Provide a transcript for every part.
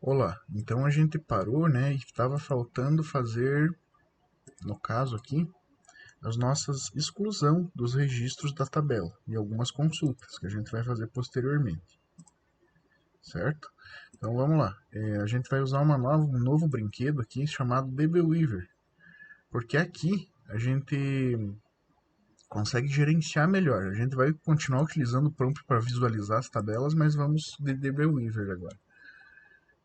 Olá, então a gente parou, né, e estava faltando fazer, no caso aqui, as nossas exclusão dos registros da tabela e algumas consultas que a gente vai fazer posteriormente, certo? Então vamos lá, a gente vai usar um novo brinquedo aqui chamado DB Weaver, porque aqui a gente consegue gerenciar melhor. A gente vai continuar utilizando o prompt para visualizar as tabelas, mas vamos de DB Weaver agora.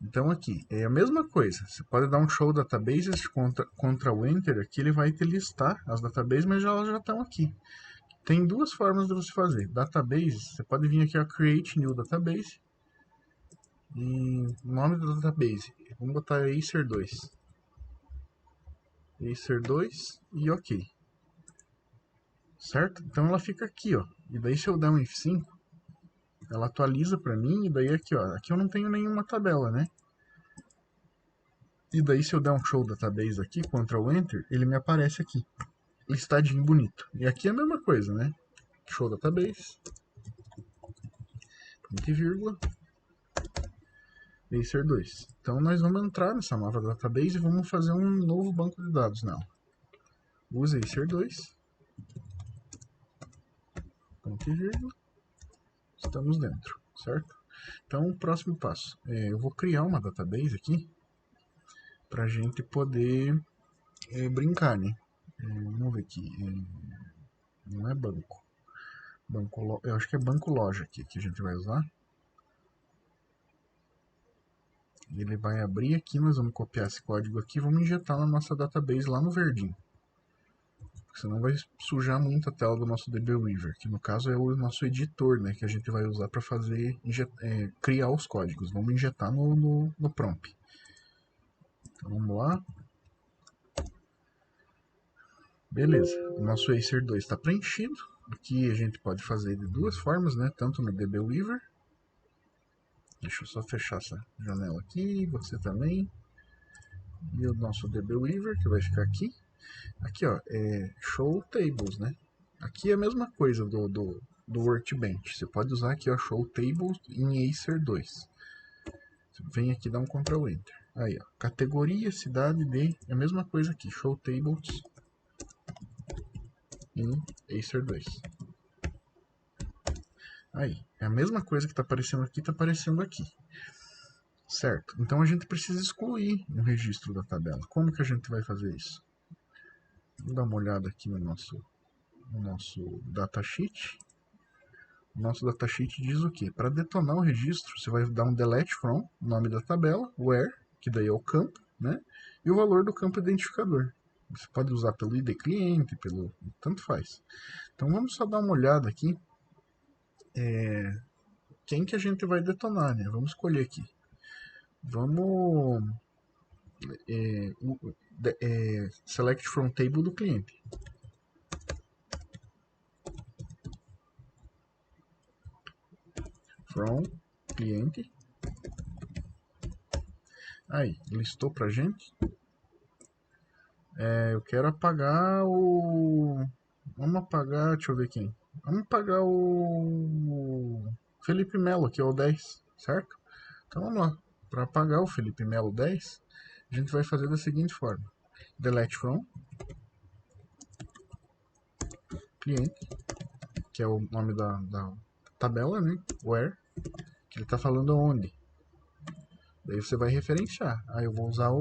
Então aqui, é a mesma coisa. Você pode dar um show databases contra o Enter, aqui ele vai te listar as databases, mas elas já estão aqui. Tem duas formas de você fazer. Databases, você pode vir aqui a Create New Database. E o nome da database, vamos botar Acer 2. Acer 2 e OK. Certo? Então ela fica aqui, ó. E daí se eu der um F5, ela atualiza para mim, e daí aqui, ó. Aqui eu não tenho nenhuma tabela, né? E daí se eu der um show database aqui, Ctrl Enter, ele me aparece aqui, listadinho bonito. E aqui é a mesma coisa, né? Show database, ponto e vírgula, Acer 2. Então nós vamos entrar nessa nova database e vamos fazer um novo banco de dados nela. Use Acer 2, ponto e vírgula, estamos dentro, certo? Então o próximo passo, eu vou criar uma database aqui para a gente poder brincar, né? Vamos ver aqui, não é banco. Eu acho que é banco loja aqui que a gente vai usar. Ele vai abrir aqui, nós vamos copiar esse código aqui e vamos injetar na nossa database lá no verdinho. Porque senão vai sujar muito a tela do nosso DB Weaver, que no caso é o nosso editor, né, que a gente vai usar para fazer criar os códigos. Vamos injetar no prompt. Então vamos lá. Beleza, o nosso Acer 2 está preenchido. Aqui a gente pode fazer de duas formas, né, tanto no DB Weaver. Deixa eu só fechar essa janela aqui, você também. E o nosso DB Weaver, que vai ficar aqui. Aqui, ó, Show Tables, né? Aqui é a mesma coisa do Workbench. Você pode usar aqui, ó, Show Tables em Acer 2. Você vem aqui e dá um Ctrl Enter. Aí, ó, categoria, cidade de... É a mesma coisa aqui, Show Tables em Acer 2. Aí, é a mesma coisa que está aparecendo aqui, está aparecendo aqui. Certo? Então a gente precisa excluir um registro da tabela. Como que a gente vai fazer isso? Vamos dar uma olhada aqui no nosso datasheet. O nosso datasheet diz o quê? Para detonar o registro, você vai dar um delete from, nome da tabela, where, que daí é o campo, né? E o valor do campo identificador. Você pode usar pelo ID cliente, tanto faz. Então vamos só dar uma olhada aqui. Quem que a gente vai detonar, né? Vamos escolher aqui. Vamos select from table do cliente. From cliente. Aí, listou pra gente. Eu quero apagar o... Vamos apagar, deixa eu ver quem. Vamos apagar o Felipe Melo, que é o 10, certo? Então vamos lá. Para apagar o Felipe Melo 10, a gente vai fazer da seguinte forma. Delete from cliente, que é o nome da tabela, né? Where, que ele está falando onde. Daí você vai referenciar. Aí eu vou usar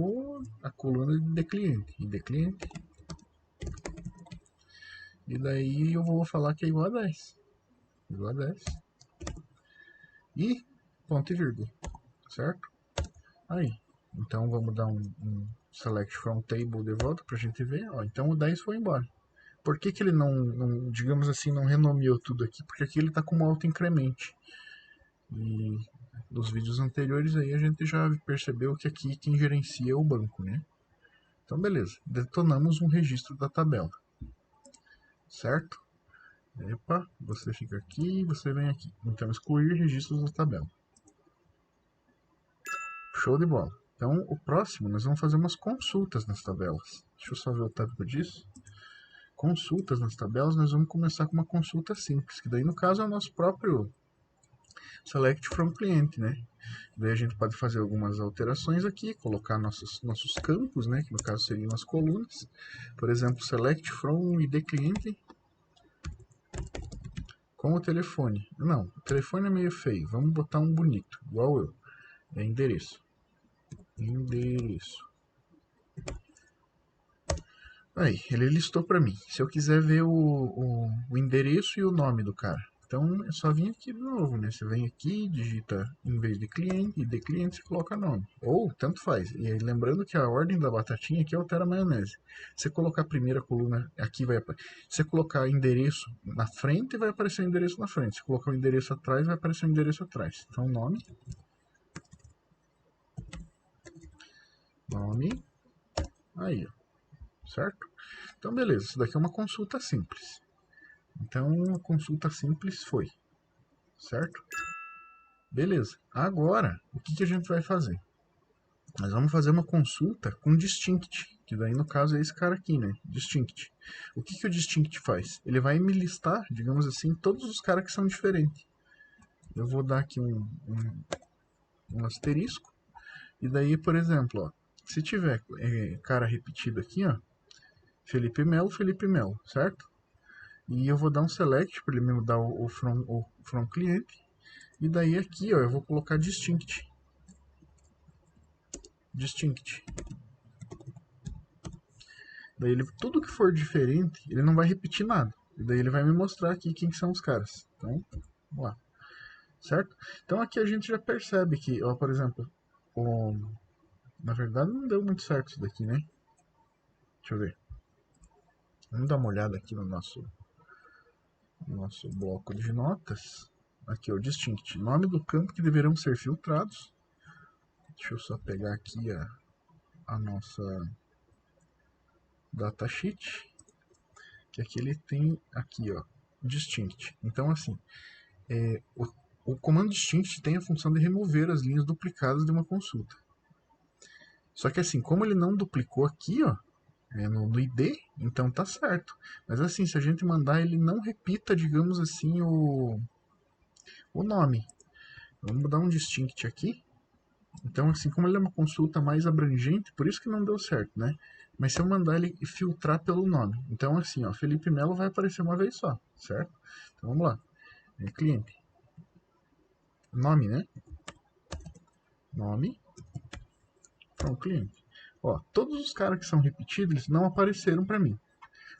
a coluna de cliente. ID cliente. E daí eu vou falar que é igual a 10. Igual a 10. E ponto e vírgula. Certo? Aí. Então vamos dar um select from table de volta para a gente ver. Ó, então o 10 foi embora. Por que ele não, digamos assim, não renomeou tudo aqui? Porque aqui ele está com um alto incremente. E nos vídeos anteriores aí a gente já percebeu que aqui quem gerencia é o banco, né? Então beleza, detonamos um registro da tabela. Certo? Epa, você fica aqui, você vem aqui. Então excluir registros da tabela. Show de bola. Então, o próximo, nós vamos fazer umas consultas nas tabelas. Deixa eu só ver o tópico disso. Consultas nas tabelas, nós vamos começar com uma consulta simples, que daí no caso é o nosso próprio select from client, né? Daí a gente pode fazer algumas alterações aqui, colocar nossos campos, né? Que no caso seriam as colunas. Por exemplo, select from ID cliente com o telefone. Não, o telefone é meio feio. Vamos botar um bonito, igual eu. É endereço. Endereço. Aí, ele listou para mim. Se eu quiser ver o endereço e o nome do cara. Então, é só vir aqui de novo, né? Você vem aqui, digita, em vez de cliente, você coloca nome. Ou, tanto faz. E aí, lembrando que a ordem da batatinha aqui altera a maionese. Se você colocar a primeira coluna, aqui vai aparecer. Se você colocar endereço na frente, vai aparecer o endereço na frente. Se colocar o endereço atrás, vai aparecer o endereço atrás. Então, nome. Nome. Aí, ó. Certo? Então, beleza. Isso daqui é uma consulta simples. Então, a consulta simples foi, certo? Beleza. Agora, o que a gente vai fazer? Nós vamos fazer uma consulta com distinct, que daí no caso é esse cara aqui, né? Distinct. O que o distinct faz? Ele vai me listar, digamos assim, todos os caras que são diferentes. Eu vou dar aqui um asterisco, e daí, por exemplo, ó, se tiver cara repetido aqui, ó, Felipe Melo, certo? E eu vou dar um select para ele me mudar o from cliente. E daí aqui, ó, eu vou colocar distinct. Distinct. Daí ele, tudo que for diferente, ele não vai repetir nada. E daí ele vai me mostrar aqui quem são os caras. Então, vamos lá. Certo? Então aqui a gente já percebe que, ó, por exemplo, na verdade não deu muito certo isso daqui, né? Deixa eu ver. Vamos dar uma olhada aqui no nosso bloco de notas. Aqui, o distinct. Nome do campo que deverão ser filtrados. Deixa eu só pegar aqui a nossa datasheet. Que aqui ele tem aqui, ó, distinct. Então, assim, o comando distinct tem a função de remover as linhas duplicadas de uma consulta. Só que assim, como ele não duplicou aqui, ó, no ID, então tá certo. Mas assim, se a gente mandar, ele não repita, digamos assim, o nome. Vamos dar um distinct aqui. Então, assim, como ele é uma consulta mais abrangente, por isso que não deu certo, né? Mas se eu mandar ele filtrar pelo nome. Então, assim, ó, Felipe Melo vai aparecer uma vez só, certo? Então, vamos lá. Cliente. Nome, né? Nome. From cliente. Ó, todos os caras que são repetidos, eles não apareceram para mim.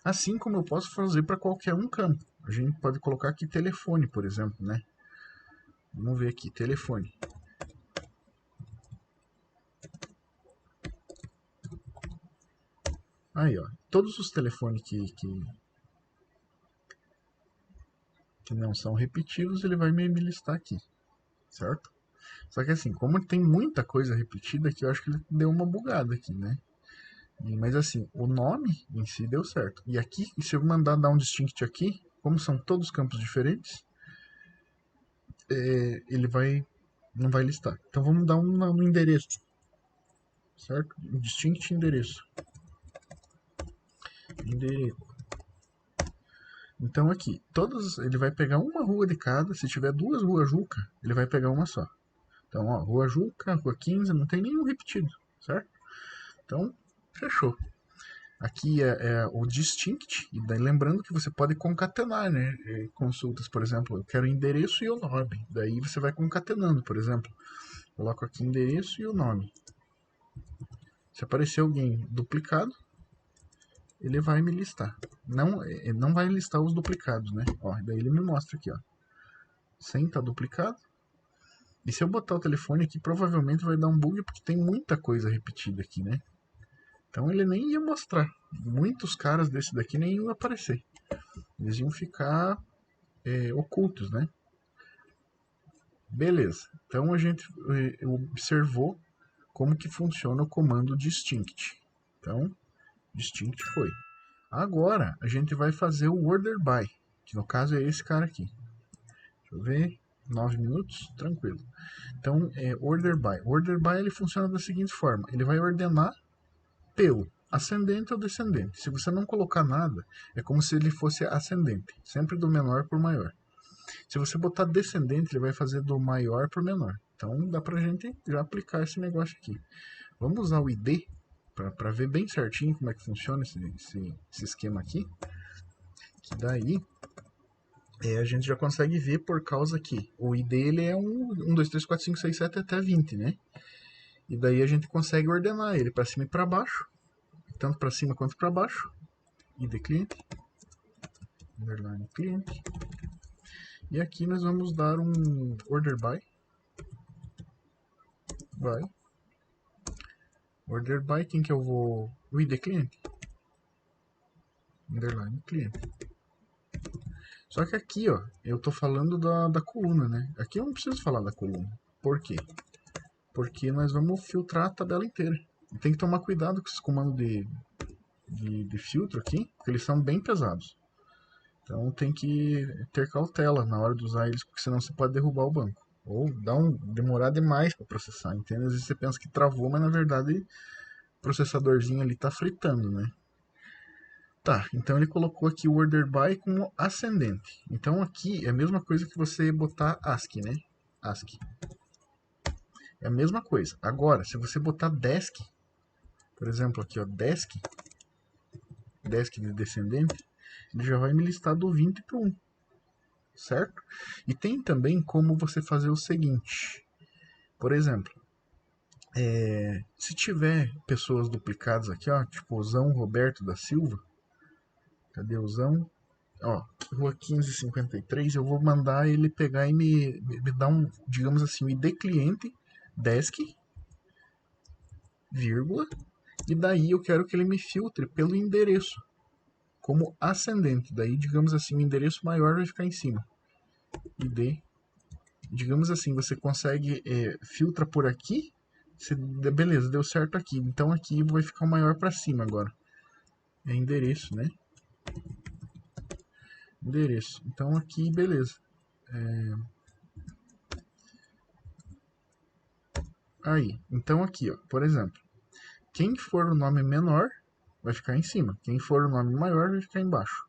Assim como eu posso fazer para qualquer um campo. A gente pode colocar aqui telefone, por exemplo, né? Vamos ver aqui, telefone. Aí, ó, todos os telefones que não são repetidos, ele vai me listar aqui, certo? Só que assim, como tem muita coisa repetida aqui, eu acho que ele deu uma bugada aqui, né? Mas assim, o nome em si deu certo. E aqui, se eu mandar dar um distinct aqui, como são todos campos diferentes, ele não vai listar. Então vamos dar no endereço, certo? Distinct endereço. Endereço. Então aqui, ele vai pegar uma rua de cada. Se tiver duas ruas Juca, ele vai pegar uma só. Então, ó, Rua Juca, Rua 15, não tem nenhum repetido, certo? Então, fechou. Aqui é o distinct, e daí lembrando que você pode concatenar, né? Consultas, por exemplo, eu quero endereço e o nome. Daí você vai concatenando, por exemplo. Coloco aqui endereço e o nome. Se aparecer alguém duplicado, ele vai me listar. Ele não vai listar os duplicados, né? Ó, daí ele me mostra aqui, ó. Sem tá duplicado. E se eu botar o telefone aqui, provavelmente vai dar um bug, porque tem muita coisa repetida aqui, né? Então ele nem ia mostrar. Muitos caras desse daqui nem iam aparecer. Eles iam ficar ocultos, né? Beleza. Então a gente observou como que funciona o comando distinct. Então, distinct foi. Agora a gente vai fazer o order by, que no caso é esse cara aqui. Deixa eu ver. 9 minutos, tranquilo. Então, order by. Order by ele funciona da seguinte forma: ele vai ordenar pelo ascendente ou descendente. Se você não colocar nada, é como se ele fosse ascendente, sempre do menor para o maior. Se você botar descendente, ele vai fazer do maior para o menor. Então dá pra gente já aplicar esse negócio aqui. Vamos usar o ID para ver bem certinho como é que funciona esse esquema aqui. Que daí a gente já consegue ver por causa que o ID ele é 1, 2, 3, 4, 5, 6, 7 até 20, né? E daí a gente consegue ordenar ele para cima e para baixo, tanto para cima quanto para baixo. ID cliente, underline cliente. E aqui nós vamos dar um order by. Order by, quem que eu vou... O ID cliente. Underline cliente. Só que aqui, ó, eu tô falando da coluna, né? Aqui eu não preciso falar da coluna. Por quê? Porque nós vamos filtrar a tabela inteira. E tem que tomar cuidado com esses comandos de filtro aqui, porque eles são bem pesados. Então tem que ter cautela na hora de usar eles, porque senão você pode derrubar o banco. Ou demorar demais para processar, entende? Às vezes você pensa que travou, mas na verdade o processadorzinho ali tá fritando, né? Tá, então ele colocou aqui o order by como ascendente. Então aqui é a mesma coisa que você botar ASCII, né? ASCII. É a mesma coisa. Agora, se você botar desk, por exemplo aqui, ó, desk de descendente, ele já vai me listar do 20 para o 1, certo? E tem também como você fazer o seguinte. Por exemplo, se tiver pessoas duplicadas aqui, ó, tipo o Zão Roberto da Silva, cadê o Zão? Ó, rua 1553, eu vou mandar ele pegar e me dar um, digamos assim, um ID cliente, desk, vírgula, e daí eu quero que ele me filtre pelo endereço, como ascendente. Daí, digamos assim, o endereço maior vai ficar em cima. ID, digamos assim, você consegue, filtra por aqui, beleza, deu certo aqui, então aqui vai ficar o maior para cima agora. É endereço, né? Endereço. Então aqui, beleza. Aí, então aqui, ó, por exemplo, quem for o nome menor vai ficar em cima. Quem for o nome maior vai ficar embaixo.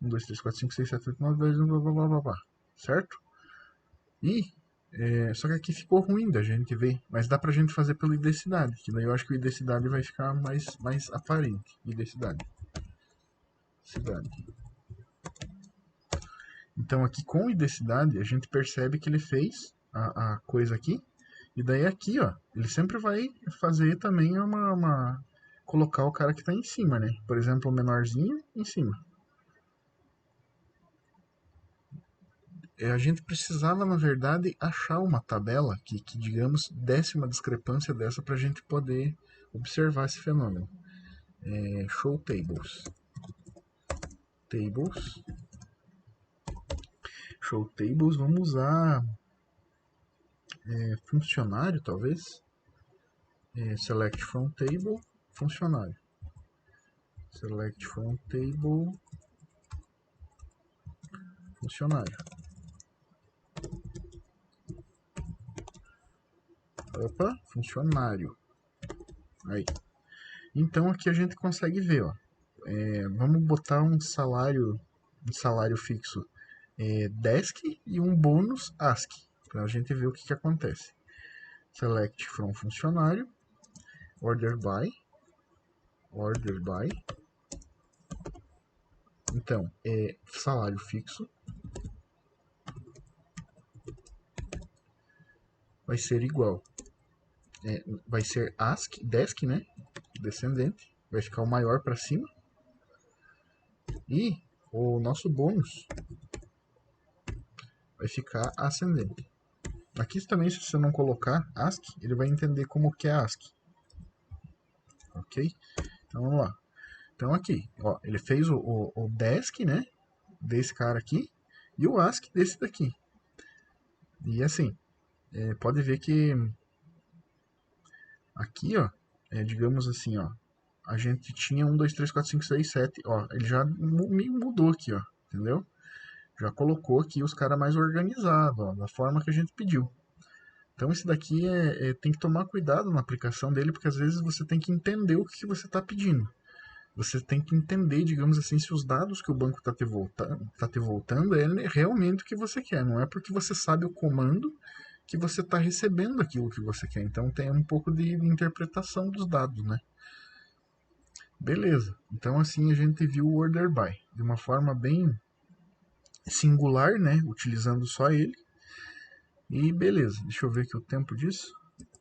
1, 2, 3, 4, 5, 6, 7, 8, 9, 10, 11, blá, blá, blá, blá, blá. Certo? E, só que aqui ficou ruim da gente ver, mas dá pra gente fazer pela identidade, que daí eu acho que o identidade vai ficar mais aparente. Identidade. Cidade. Então aqui com identidade a gente percebe que ele fez a coisa aqui, e daí aqui, ó, ele sempre vai fazer também colocar o cara que está em cima, né? Por exemplo, o menorzinho em cima. A gente precisava, na verdade, achar uma tabela que digamos, desse uma discrepância dessa para a gente poder observar esse fenômeno. Show tables. Tables. Show tables, vamos usar funcionário, talvez. Select from table, funcionário. Select from table, funcionário. Opa, funcionário. Aí. Então aqui a gente consegue ver, ó. Vamos botar um salário fixo desk e um bônus ASCII, para a gente ver o que acontece. Select from funcionário, order by. Então, salário fixo vai ser igual. Vai ser ASCII, desk, né? Descendente. Vai ficar o maior para cima. E o nosso bônus vai ficar ascendente. Aqui também, se você não colocar ASCII, ele vai entender como que é ASCII. Ok? Então vamos lá. Então aqui, ó, ele fez o desk, né? Desse cara aqui. E o ASCII desse daqui. E assim, pode ver que aqui, ó, digamos assim, ó, a gente tinha 1, 2, 3, 4, 5, 6, 7, ó, ele já me mudou aqui, ó, entendeu? Já colocou aqui os caras mais organizados, ó, da forma que a gente pediu. Então esse daqui tem que tomar cuidado na aplicação dele, porque às vezes você tem que entender o que você está pedindo. você tem que entender, digamos assim, se os dados que o banco está te voltando é realmente o que você quer. Não é porque você sabe o comando que você está recebendo aquilo que você quer. Então tem um pouco de interpretação dos dados, né? Beleza. Então assim a gente viu o order by de uma forma bem singular, né? Utilizando só ele. E beleza. Deixa eu ver aqui o tempo disso.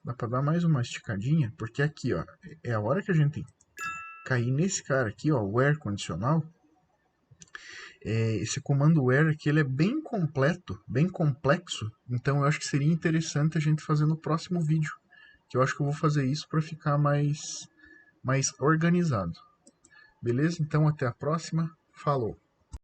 Dá para dar mais uma esticadinha, porque aqui, ó, é a hora que a gente cair nesse cara aqui, ó, where condicional. Esse comando where aqui ele é bem completo, bem complexo. Então eu acho que seria interessante a gente fazer no próximo vídeo. Que eu acho que eu vou fazer isso para ficar mais organizado. Beleza? Então até a próxima. Falou!